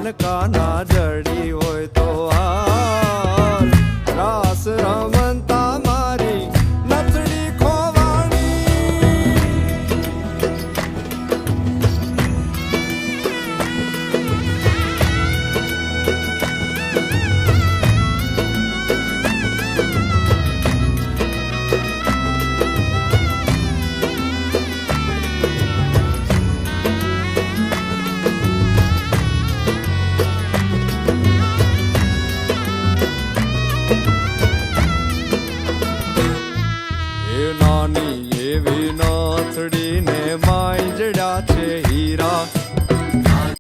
મન કાના જડી હોય તો હાલ રાસ રમતા મારી નથડી ખોવાણી નાની એવી